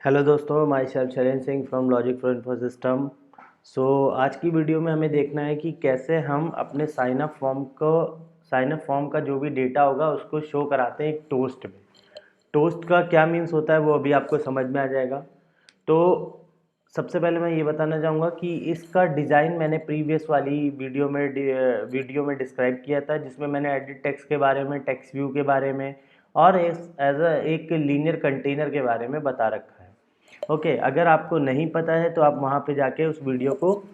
Hello दोस्तों, my self Shailendra Singh from logic for info system. आज की वीडियो में हमें देखना है कि कैसे हम अपने साइन अप फॉर्म का जो भी डेटा होगा उसको शो कराते हैं एक टोस्ट में। टोस्ट का क्या मीन्स होता है वो अभी आपको समझ में आ जाएगा। तो सबसे पहले मैं ये बताना चाहूँगा कि इसका डिज़ाइन मैंने प्रीवियस वाली वीडियो में डिस्क्राइब किया था, जिसमें मैंने एडिट टेक्स्ट के बारे में, टेक्स्ट व्यू के बारे में और एक लीनियर कंटेनर के बारे में बता रखा है। ओके, अगर आपको नहीं पता है तो आप वहाँ पे जाके उस वीडियो को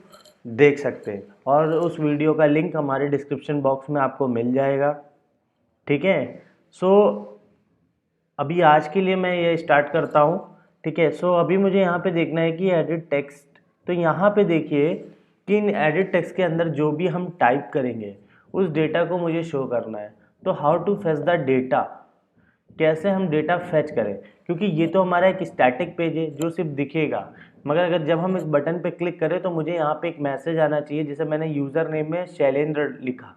देख सकते हैं और उस वीडियो का लिंक हमारे डिस्क्रिप्शन बॉक्स में आपको मिल जाएगा। ठीक है। सो अभी आज के लिए मैं ये स्टार्ट करता हूँ। ठीक है। अभी मुझे यहाँ पे देखना है कि एडिट टेक्स्ट। तो यहाँ पे देखिए कि इन एडिट टेक्स्ट के अंदर जो भी हम टाइप करेंगे उस डेटा को मुझे शो करना है। तो how to fetch the data, कैसे हम डेटा फेच करें, क्योंकि ये तो हमारा एक स्टैटिक पेज है जो सिर्फ दिखेगा, मगर अगर जब हम इस बटन पे क्लिक करें तो मुझे यहाँ पे एक मैसेज आना चाहिए। जैसे मैंने यूज़र नेम में शैलेंद्र लिखा,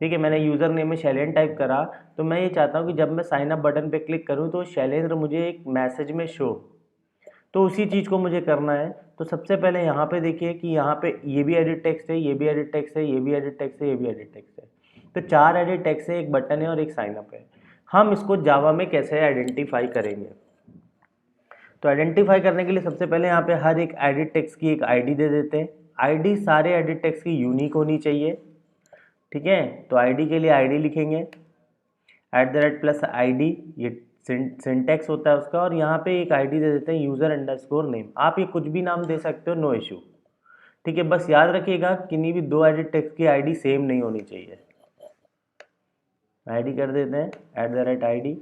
ठीक है, मैंने यूज़र नेम में शैलेंद्र टाइप करा, तो मैं ये चाहता हूँ कि जब मैं साइन अप बटन पे क्लिक करूँ तो शैलेंद्र मुझे एक मैसेज में शो। तो उसी चीज़ को मुझे करना है। तो सबसे पहले यहाँ पे देखिए कि यहाँ पे ये भी एडिट टेक्स्ट है, ये भी एडिट टेक्स्ट है, ये भी एडिट टेक्स्ट है, ये भी एडिट टेक्स्ट है। तो 4 एडिट टेक्स्ट है, एक बटन है और एक साइन अप है। हम इसको जावा में कैसे आइडेंटिफाई करेंगे? तो आइडेंटिफाई करने के लिए सबसे पहले यहाँ पे हर एक एडिट टेक्स्ट की एक आईडी दे देते हैं। आईडी सारे एडिट टेक्स्ट की यूनिक होनी चाहिए। ठीक है। तो आईडी के लिए आईडी लिखेंगे @+id, ये सिंटेक्स होता है उसका, और यहाँ पे एक आईडी दे देते हैं यूज़र_नेम। आप ये कुछ भी नाम दे सकते हो, नो इशू। ठीक है। बस याद रखिएगा किन्हीं भी 2 एडिट टेक्स्ट की आईडी सेम नहीं होनी चाहिए। आईडी कर देते हैं @id,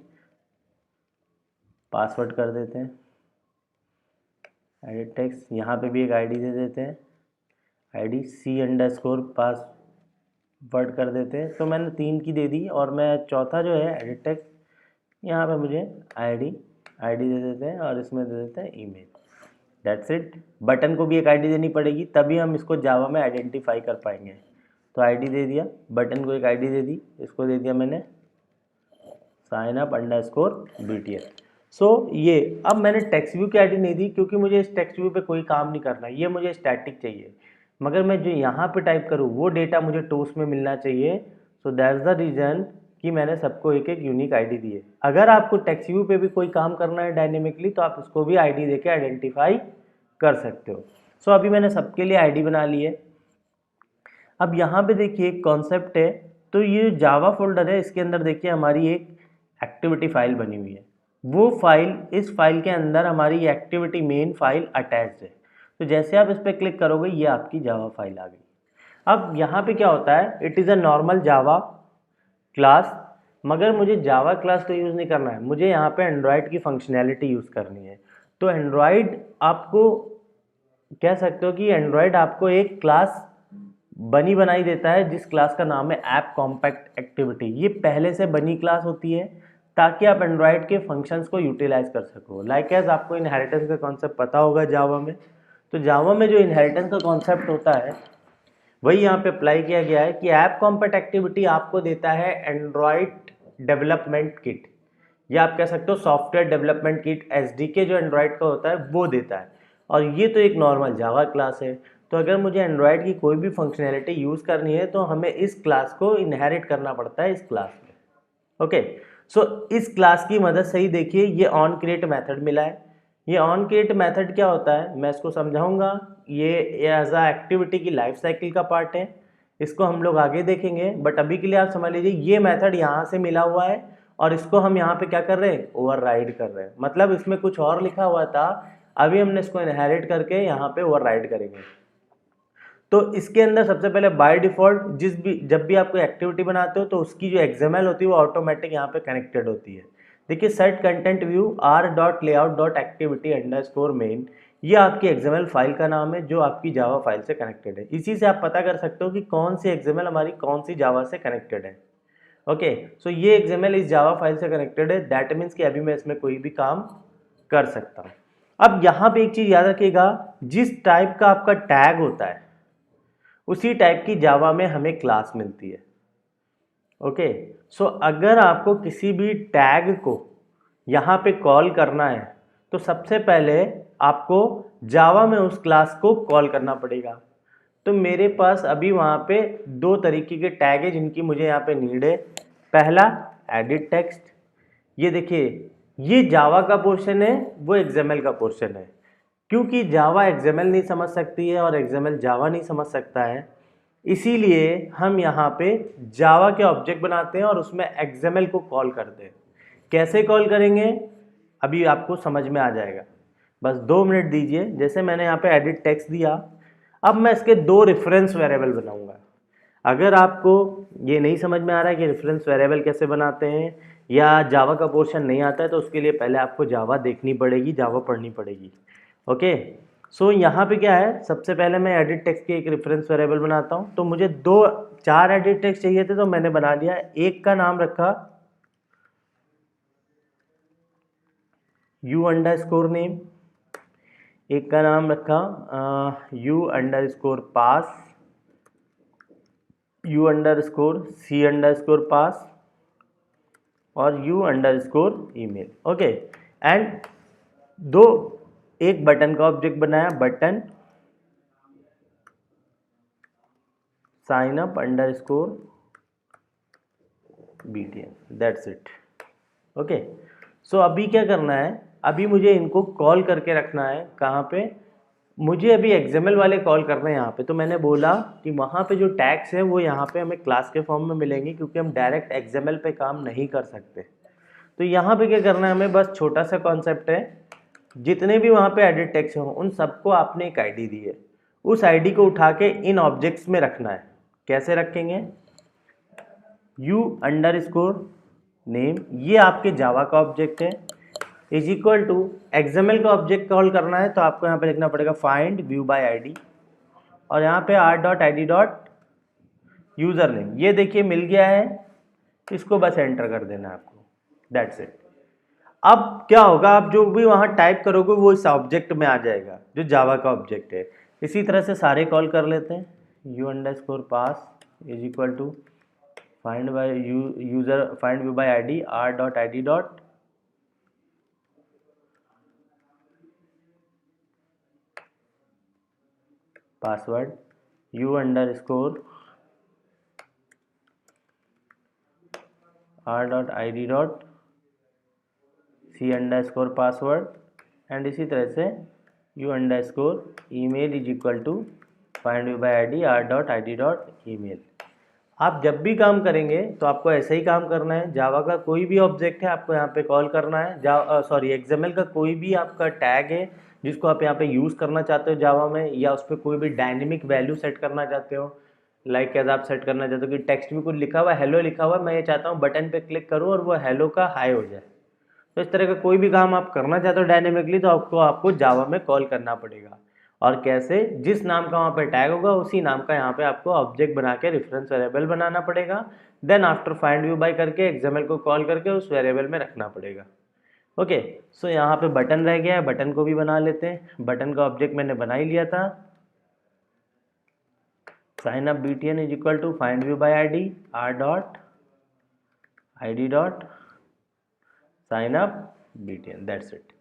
पासवर्ड कर देते हैं एडिट टेक्स्ट, यहाँ पे भी एक आईडी दे देते हैं आईडी C_पासवर्ड कर देते हैं। तो मैंने 3 की दे दी और मैं चौथा जो है एडिट टेक्स्ट, यहाँ पे मुझे आईडी दे देते हैं और इसमें दे देते हैं ईमेल। That's it. बटन को भी एक आईडी देनी पड़ेगी, तभी हम इसको जावा में आइडेंटिफाई कर पाएंगे। तो आईडी दे दिया, बटन को एक आईडी दे दी, इसको दे दिया मैंने signup_btl। ये अब मैंने टेक्स्ट व्यू की आईडी नहीं दी क्योंकि मुझे इस टेक्स्ट व्यू पे कोई काम नहीं करना, ये मुझे स्टैटिक चाहिए, मगर मैं जो यहाँ पे टाइप करूँ वो डेटा मुझे टोस्ट में मिलना चाहिए। सो दैट्स द रीज़न कि मैंने सबको एक एक यूनिक आईडी दी है। अगर आपको टेक्स्ट व्यू पे भी कोई काम करना है डायनेमिकली तो आप उसको भी आईडी देके आइडेंटिफाई कर सकते हो। अभी मैंने सबके लिए आईडी बना ली है। अब यहाँ पे देखिए एक कॉन्सेप्ट है। तो ये जावा फोल्डर है, इसके अंदर देखिए हमारी एक एक्टिविटी फाइल बनी हुई है। वो फाइल, इस फाइल के अंदर हमारी एक्टिविटी मेन फाइल अटैच्ड है। तो जैसे आप इस पर क्लिक करोगे ये आपकी जावा फाइल आ गई। अब यहाँ पे क्या होता है, it is a normal Java class, मगर मुझे जावा क्लास तो यूज़ नहीं करना है, मुझे यहाँ पे एंड्रॉयड की फंक्शनैलिटी यूज़ करनी है। तो एंड्रॉयड आपको कह सकते हो कि एंड्रॉयड आपको एक क्लास बनी बनाई देता है जिस क्लास का नाम है ऐप कॉम्पैक्ट एक्टिविटी। ये पहले से बनी क्लास होती है ताकि आप एंड्रॉयड के फंक्शंस को यूटिलाइज कर सको। लाइक एज आपको इनहेरिटेंस का कॉन्सेप्ट पता होगा जावा में, तो जावा में जो इनहेरिटेंस का कॉन्सेप्ट होता है वही यहाँ पे अप्लाई किया गया है कि ऐप कॉम्पैक्ट एक्टिविटी आपको देता है एंड्रॉयड डेवलपमेंट किट, या आप कह सकते हो सॉफ्टवेयर डेवलपमेंट किट, एसडीके जो एंड्रॉयड का होता है वो देता है। और ये तो एक नॉर्मल जावा क्लास है। तो अगर मुझे एंड्रॉयड की कोई भी फंक्शनैलिटी यूज़ करनी है तो हमें इस क्लास को इनहेरिट करना पड़ता है इस क्लास में। ओके। इस क्लास की मदद से ही देखिए ये ऑन क्रिएट मेथड मिला है। ये ऑन क्रिएट मेथड क्या होता है मैं इसको समझाऊंगा। ये एज अ एक्टिविटी की लाइफ साइकिल का पार्ट है, इसको हम लोग आगे देखेंगे, बट अभी के लिए आप समझ लीजिए ये मेथड यहाँ से मिला हुआ है और इसको हम यहाँ पे क्या कर रहे हैं, ओवरराइड कर रहे हैं। मतलब इसमें कुछ और लिखा हुआ था, अभी हमने इसको इनहेरिट करके यहाँ पे ओवरराइड करेंगे। तो इसके अंदर सबसे पहले बाय डिफॉल्ट जब भी आप कोई एक्टिविटी बनाते हो तो उसकी जो XML होती है वो ऑटोमेटिक यहाँ पे कनेक्टेड होती है। देखिए सेट कंटेंट व्यू r.layout.activity_main, ये आपकी XML फाइल का नाम है जो आपकी जावा फाइल से कनेक्टेड है। इसी से आप पता कर सकते हो कि कौन सी XML हमारी कौन सी जावा से कनेक्टेड है। ओके। ये XML इस जावा फाइल से कनेक्टेड है, दैट मीन्स कि अभी मैं इसमें कोई भी काम कर सकता हूँ। अब यहाँ पे एक चीज़ याद रखिएगा, जिस टाइप का आपका टैग होता है उसी टाइप की जावा में हमें क्लास मिलती है। ओके। अगर आपको किसी भी टैग को यहाँ पे कॉल करना है तो सबसे पहले आपको जावा में उस क्लास को कॉल करना पड़ेगा। तो मेरे पास अभी वहाँ पे दो तरीके के टैग है जिनकी मुझे यहाँ पे नीड है। पहला एडिट टेक्स्ट, ये देखिए ये जावा का पोर्शन है, वो एक्सएमएल का पोर्शन है। क्योंकि जावा एक्सएमएल नहीं समझ सकती है और एक्सएमएल जावा नहीं समझ सकता है, इसीलिए हम यहाँ पे जावा के ऑब्जेक्ट बनाते हैं और उसमें एक्सएमएल को कॉल करते हैं। कैसे कॉल करेंगे अभी आपको समझ में आ जाएगा, बस 2 मिनट दीजिए। जैसे मैंने यहाँ पे एडिट टेक्स्ट दिया, अब मैं इसके 2 रेफरेंस वेरिएबल बनाऊंगा। अगर आपको ये नहीं समझ में आ रहा है कि रेफरेंस वेरिएबल कैसे बनाते हैं या जावा का पोर्शन नहीं आता है, तो उसके लिए पहले आपको जावा देखनी पड़ेगी, जावा पढ़नी पड़ेगी। ओके, सो यहाँ पे क्या है, सबसे पहले मैं एडिट टेक्स्ट के एक रेफरेंस वेरिएबल बनाता हूँ। तो मुझे 4 एडिट टेक्स्ट चाहिए थे, तो मैंने बना लिया। एक का नाम रखा u_name, एक का नाम रखा u_pass, u_c_pass और u_email। ओके, एंड एक बटन का ऑब्जेक्ट बनाया, button signup_btn, that's it. Okay, so अभी क्या करना है, अभी मुझे इनको कॉल करके रखना है। कहाँ पे, मुझे अभी एक्सएमएल वाले कॉल करने हैं यहाँ पे। तो मैंने बोला कि वहाँ पे जो टैग्स है वो यहाँ पे हमें क्लास के फॉर्म में मिलेंगे, क्योंकि हम डायरेक्ट एक्सएमएल पे काम नहीं कर सकते। तो यहाँ पे क्या करना है हमें, बस छोटा सा कॉन्सेप्ट है, जितने भी वहाँ पे एडिट टेक्स्ट हों उन सबको आपने एक आईडी दी है, उस आईडी को उठा के इन ऑब्जेक्ट्स में रखना है। कैसे रखेंगे, u_name, ये आपके जावा का ऑब्जेक्ट है, इज इक्वल टू एक्सएमएल का ऑब्जेक्ट कॉल करना है। तो आपको यहाँ पे लिखना पड़ेगा फाइंड व्यू बाय आईडी, और यहाँ पे r.id.username, ये देखिए मिल गया है, इसको बस एंटर कर देना है आपको, दैट्स इट। अब क्या होगा, आप जो भी वहाँ टाइप करोगे वो इस ऑब्जेक्ट में आ जाएगा जो जावा का ऑब्जेक्ट है। इसी तरह से सारे कॉल कर लेते हैं। u_pass is equal to find view by ID r.id.password u_r.id.c_password, and इसी तरह से u_email is equal to find view by ID r.id.email। आप जब भी काम करेंगे तो आपको ऐसे ही काम करना है। जावा का कोई भी ऑब्जेक्ट है आपको यहाँ पे कॉल करना है, एक्सएमएल का कोई भी आपका टैग है जिसको आप यहाँ पे यूज़ करना चाहते हो जावा में, या उस पर कोई भी डायनेमिक वैल्यू सेट करना चाहते हो, लाइक कैसे आप सेट करना चाहते हो कि टेक्स्ट में कुछ लिखा हुआ है, हेलो लिखा हुआ है, मैं ये चाहता हूँ बटन पे क्लिक करूँ और वो हेलो का हाई हो जाए। तो इस तरह का कोई भी काम आप करना चाहते हो डायनेमिकली, तो आपको जावा में कॉल करना पड़ेगा। और कैसे, जिस नाम का वहाँ पे टैग होगा उसी नाम का यहाँ पे आपको ऑब्जेक्ट बना के रेफरेंस वेरिएबल बनाना पड़ेगा। Then after find view by करके एक्सएमएल को कॉल करके उस वेरिएबल में रखना पड़ेगा। ओके, सो यहाँ पे बटन रह गया है, बटन को भी बना लेते हैं। बटन का ऑब्जेक्ट मैंने बना ही लिया था, signup_btn is equal to find view by ID r.id.signup_btn, that's it.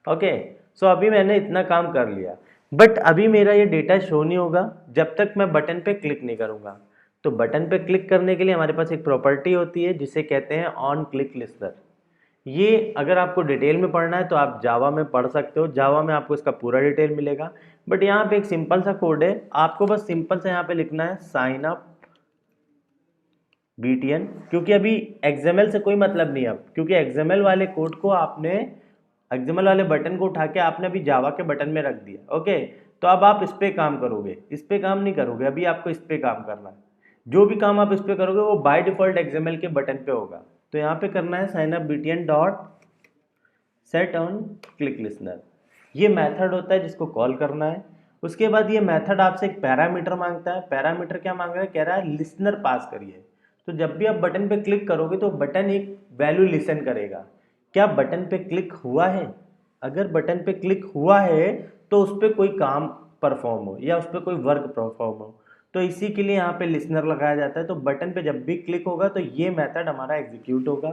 Okay, so अभी मैंने इतना काम कर लिया, बट अभी मेरा ये डेटा शो नहीं होगा जब तक मैं बटन पे क्लिक नहीं करूँगा। तो बटन पे क्लिक करने के लिए हमारे पास एक प्रॉपर्टी होती है जिसे कहते हैं ऑन क्लिक लिस्नर। ये अगर आपको डिटेल में पढ़ना है तो आप जावा में पढ़ सकते हो, जावा में आपको इसका पूरा डिटेल मिलेगा। बट यहाँ पे एक सिंपल सा कोड है, आपको बस सिंपल सा यहाँ पे लिखना है signup_btn, क्योंकि अभी XML से कोई मतलब नहीं है अब, क्योंकि XML वाले कोड को आपने, XML वाले बटन को उठा के आपने अभी जावा के बटन में रख दिया। ओके, तो अब आप इस पे काम करोगे, इस पे काम नहीं करोगे, अभी आपको इस पे काम करना है। जो भी काम आप इस पे करोगे वो बाय डिफॉल्ट XML के बटन पे होगा। तो यहाँ पे करना है signup_btn dot set on click listener, ये मेथड होता है जिसको कॉल करना है। उसके बाद ये मेथड आपसे एक पैरामीटर मांगता है। पैरामीटर क्या मांग रहा है, कह रहा है लिसनर पास करिए। तो जब भी आप बटन पे क्लिक करोगे तो बटन एक वैल्यू लिसन करेगा, क्या बटन पे क्लिक हुआ है। अगर बटन पे क्लिक हुआ है तो उस पर कोई काम परफॉर्म हो या उस पर कोई वर्क परफॉर्म हो, तो इसी के लिए यहाँ पे लिसनर लगाया जाता है। तो बटन पे जब भी क्लिक होगा तो ये मेथड हमारा एग्जीक्यूट होगा,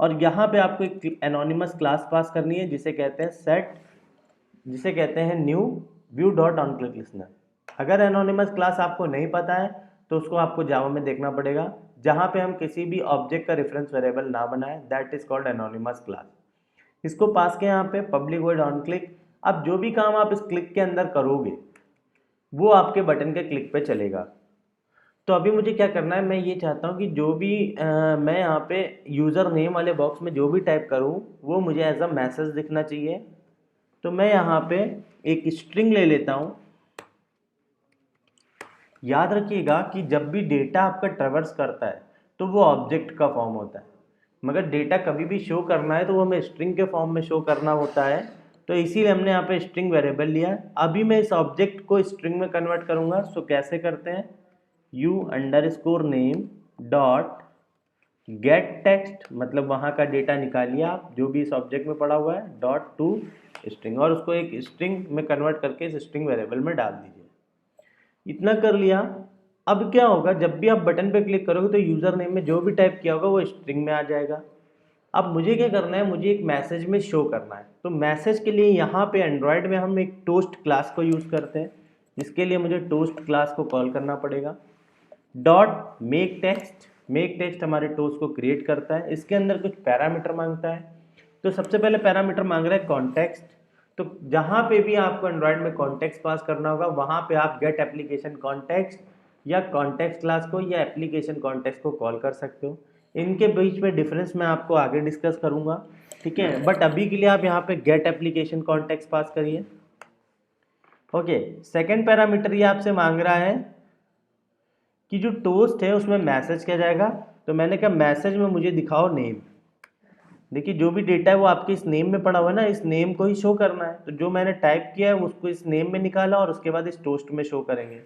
और यहाँ पे आपको एक एनोनिमस क्लास पास करनी है जिसे कहते हैं सेट, जिसे कहते हैं new view dot on click listener. अगर एनोनिमस क्लास आपको नहीं पता है तो उसको आपको जावा में देखना पड़ेगा, जहाँ पे हम किसी भी ऑब्जेक्ट का रेफरेंस वेरिएबल ना बनाए, that is called anonymous class. इसको पास के यहाँ पे पब्लिक वॉइड ऑन क्लिक। अब जो भी काम आप इस क्लिक के अंदर करोगे वो आपके बटन के क्लिक पे चलेगा। तो अभी मुझे क्या करना है, मैं ये चाहता हूँ कि जो भी मैं यहाँ पे यूज़र नेम वाले बॉक्स में जो भी टाइप करूँ वो मुझे एज अ मैसेज दिखना चाहिए। तो मैं यहाँ पे एक स्ट्रिंग ले लेता हूँ। याद रखिएगा कि जब भी डेटा आपका ट्रैवर्स करता है तो वो ऑब्जेक्ट का फॉर्म होता है, मगर डेटा कभी भी शो करना है तो वो हमें स्ट्रिंग के फॉर्म में शो करना होता है। तो इसीलिए हमने यहाँ पे स्ट्रिंग वेरिएबल लिया है। अभी मैं इस ऑब्जेक्ट को स्ट्रिंग में कन्वर्ट करूँगा। सो कैसे करते हैं, you under score name dot gate text, मतलब वहाँ का डेटा निकालिए आप जो भी इस ऑब्जेक्ट में पड़ा हुआ है, डॉट टू स्ट्रिंग, और उसको एक स्ट्रिंग में कन्वर्ट करके इस स्ट्रिंग वेरिएबल में डाल दीजिए। इतना कर लिया। अब क्या होगा, जब भी आप बटन पे क्लिक करोगे तो यूज़र नेम में जो भी टाइप किया होगा वो स्ट्रिंग में आ जाएगा। अब मुझे क्या करना है, मुझे एक मैसेज में शो करना है। तो मैसेज के लिए यहाँ पे एंड्रॉयड में हम एक टोस्ट क्लास को यूज़ करते हैं, जिसके लिए मुझे टोस्ट क्लास को कॉल करना पड़ेगा। Dot make text, make text हमारे टोस्ट को क्रिएट करता है। इसके अंदर कुछ पैरामीटर मांगता है। तो सबसे पहले पैरामीटर मांग रहा है कॉन्टेक्स्ट। तो जहाँ पे भी आपको एंड्रॉयड में कॉन्टेक्स्ट पास करना होगा वहाँ पे आप गेट एप्लीकेशन कॉन्टेक्स्ट या कॉन्टेक्स्ट क्लास को या एप्लीकेशन कॉन्टेक्स्ट को कॉल कर सकते हो। इनके बीच में डिफरेंस मैं आपको आगे डिस्कस करूँगा, ठीक है। बट अभी के लिए आप यहाँ पे गेट एप्लीकेशन कॉन्टेक्स्ट पास करिए। ओके, सेकेंड पैरामीटर ये आपसे मांग रहा है कि जो टोस्ट है उसमें मैसेज क्या जाएगा। तो मैंने कहा मैसेज में मुझे दिखाओ नेम। देखिए जो भी डेटा है वो आपके इस नेम में पड़ा हुआ है ना, इस नेम को ही शो करना है। तो जो मैंने टाइप किया है उसको इस नेम में निकाला और उसके बाद इस टोस्ट में शो करेंगे।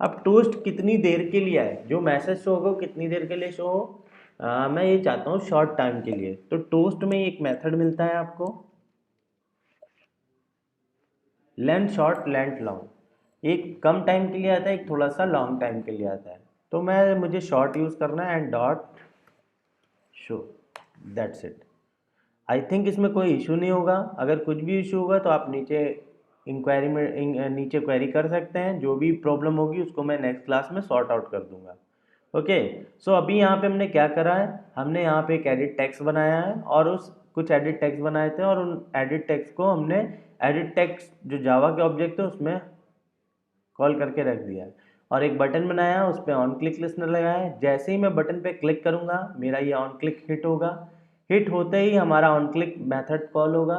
अब टोस्ट कितनी देर के लिए आए, जो मैसेज शो होगा कितनी देर के लिए शो हो, मैं ये चाहता हूँ शॉर्ट टाइम के लिए। तो टोस्ट में एक मेथड मिलता है आपको, लेंथ शॉर्ट लेंथ लॉन्ग। एक कम टाइम के लिए आता है, एक थोड़ा सा लॉन्ग टाइम के लिए आता है। तो मुझे शॉर्ट यूज़ करना है and dot show, that's it. I think इसमें कोई इशू नहीं होगा। अगर कुछ भी इशू होगा तो आप नीचे इंक्वायरी में नीचे क्वेरी कर सकते हैं। जो भी प्रॉब्लम होगी उसको मैं नेक्स्ट क्लास में सॉर्ट आउट कर दूंगा। ओके, सो अभी यहाँ पे हमने क्या करा है, हमने यहाँ पे एक एडिट टेक्स्ट बनाया है और उस कुछ एडिट टेक्स्ट बनाए थे और उन एडिट टेक्स्ट को हमने एडिट टेक्स्ट जो जावा के ऑब्जेक्ट है उसमें कॉल करके रख दिया है। और एक बटन बनाया, उस पर ऑन क्लिक लिस्नर लगाया है। जैसे ही मैं बटन पे क्लिक करूँगा मेरा ये ऑन क्लिक हिट होगा। हिट होते ही हमारा ऑन क्लिक मेथड कॉल होगा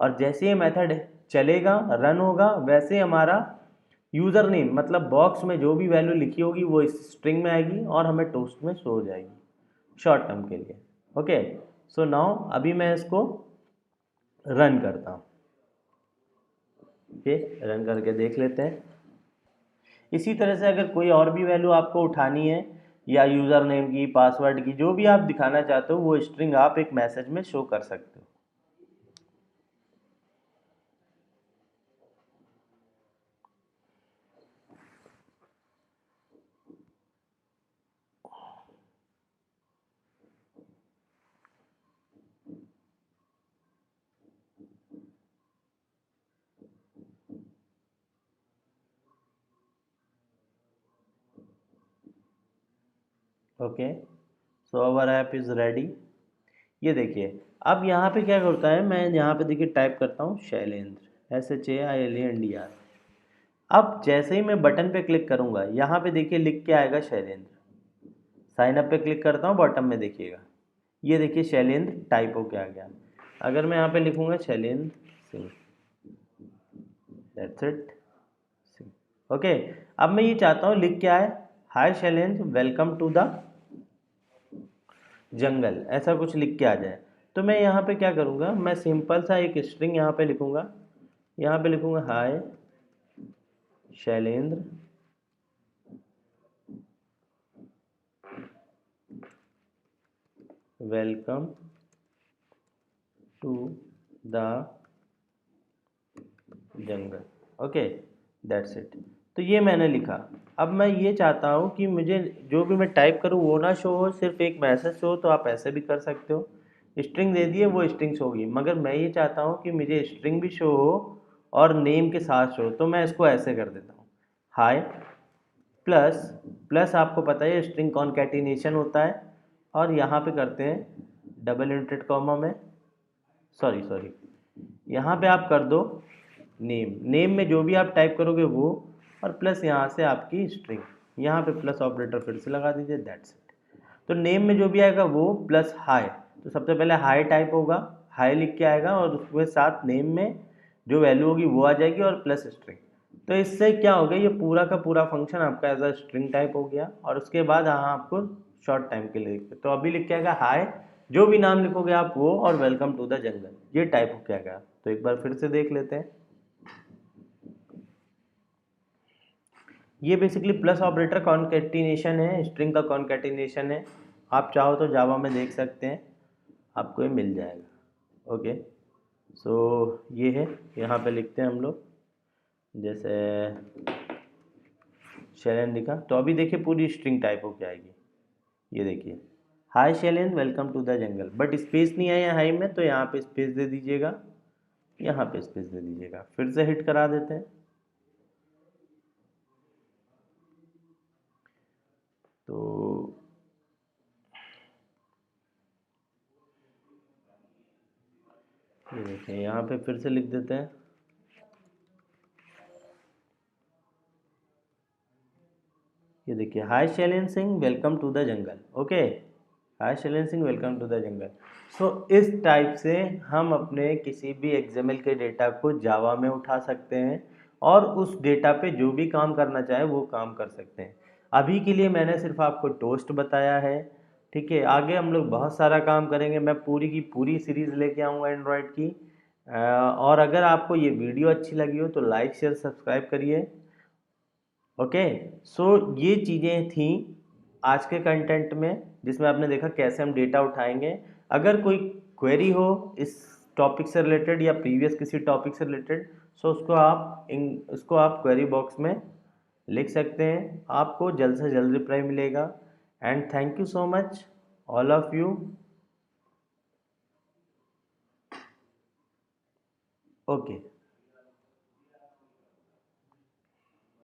और जैसे ही मेथड चलेगा रन होगा वैसे हमारा यूज़र नेम मतलब बॉक्स में जो भी वैल्यू लिखी होगी वो इस स्ट्रिंग में आएगी और हमें टोस्ट में शो हो जाएगी शॉर्ट टर्म के लिए। ओके, सो नाउ अभी मैं इसको रन करता हूँ। ओके, रन करके देख लेते हैं। इसी तरह से अगर कोई और भी वैल्यू आपको उठानी है या यूज़र नेम की, पासवर्ड की, जो भी आप दिखाना चाहते हो वो स्ट्रिंग आप एक मैसेज में शो कर सकते हो। Okay, so our app is ready. ये देखिए अब यहाँ पे क्या करता है, मैं यहाँ पे देखिए टाइप करता हूँ शैलेंद्र, SHAILENDR। अब जैसे ही मैं बटन पे क्लिक करूँगा यहाँ पे देखिए लिख के आएगा शैलेंद्र। साइन अप पे क्लिक करता हूँ, बॉटम में देखिएगा ये देखिए शैलेंद्र टाइप होके आ गया। अगर मैं यहाँ पे लिखूँगा Shailendra Singh, that's it Singh. Okay, अब मैं ये चाहता हूँ लिख के आए hi Shailendra welcome to the jungle, ऐसा कुछ लिख के आ जाए। तो मैं यहाँ पे क्या करूँगा, मैं सिंपल सा एक स्ट्रिंग यहाँ पे लिखूँगा। यहाँ पे लिखूँगा hi Shailendra welcome to the jungle. Okay, that's it. तो ये मैंने लिखा। अब मैं ये चाहता हूँ कि मुझे जो भी मैं टाइप करूँ वो ना शो हो, सिर्फ एक मैसेज शो हो, तो आप ऐसे भी कर सकते हो। स्ट्रिंग दे दिए, वो स्ट्रिंग शो होगी। मगर मैं ये चाहता हूँ कि मुझे स्ट्रिंग भी शो हो और नेम के साथ शो, तो मैं इसको ऐसे कर देता हूँ, हाय प्लस प्लस, आपको पता है स्ट्रिंग कॉन्कैटिनेशन होता है, और यहाँ पे करते हैं डबल इंटेड कॉमा में, सॉरी यहाँ पे आप कर दो नेम, नेम में जो भी आप टाइप करोगे वो, और प्लस यहाँ से आपकी स्ट्रिंग, यहाँ पे प्लस ऑपरेटर फिर से लगा दीजिए, दैट्स इट। तो नेम में जो भी आएगा वो प्लस हाई, तो सबसे पहले हाई टाइप होगा, हाई लिख के आएगा, और उसके साथ नेम में जो वैल्यू होगी वो आ जाएगी, और प्लस स्ट्रिंग। तो इससे क्या हो गया, ये पूरा का पूरा फंक्शन आपका एज अ स्ट्रिंग टाइप हो गया। और उसके बाद यहाँ आपको शॉर्ट टाइम के लिए तो अभी लिख के आएगा हाई, जो भी नाम लिखोगे आप वो, और वेलकम टू द जंगल, ये टाइप हो के आएगा। तो एक बार फिर से देख लेते हैं। ये बेसिकली प्लस ऑपरेटर कॉन्कैटिनेशन है, स्ट्रिंग का कॉन्कैटिनेशन है। आप चाहो तो जावा में देख सकते हैं, आपको ये मिल जाएगा। ओके, सो ये है, यहाँ पे लिखते हैं हम लोग, जैसे शैलेन लिखा, तो अभी देखिए पूरी स्ट्रिंग टाइप हो के आएगी। ये देखिए, hi Shailen welcome to the jungle, but space नहीं है हाई में, तो यहाँ पे स्पेस दे दीजिएगा, यहाँ पे स्पेस दे दीजिएगा। फिर से हिट करा देते हैं, तो ये देखिए यहाँ पे फिर से लिख देते हैं, ये देखिए hi Shailen Singh welcome to the jungle. Okay, hi Shailen Singh welcome to the jungle. So इस टाइप से हम अपने किसी भी एक्सएमएल के डेटा को जावा में उठा सकते हैं, और उस डेटा पे जो भी काम करना चाहे वो काम कर सकते हैं। अभी के लिए मैंने सिर्फ आपको टोस्ट बताया है, ठीक है। आगे हम लोग बहुत सारा काम करेंगे, मैं पूरी की पूरी सीरीज़ लेके आऊँगा एंड्रॉयड की। और अगर आपको ये वीडियो अच्छी लगी हो तो लाइक शेयर सब्सक्राइब करिए। ओके, सो ये चीज़ें थी आज के कंटेंट में, जिसमें आपने देखा कैसे हम डेटा उठाएंगे। अगर कोई क्वेरी हो इस टॉपिक से रिलेटेड या प्रीवियस किसी टॉपिक से रिलेटेड, सो उसको आप क्वेरी बॉक्स में लिख सकते हैं, आपको जल्द से जल्द रिप्लाई मिलेगा। And thank you so much all of you. Okay.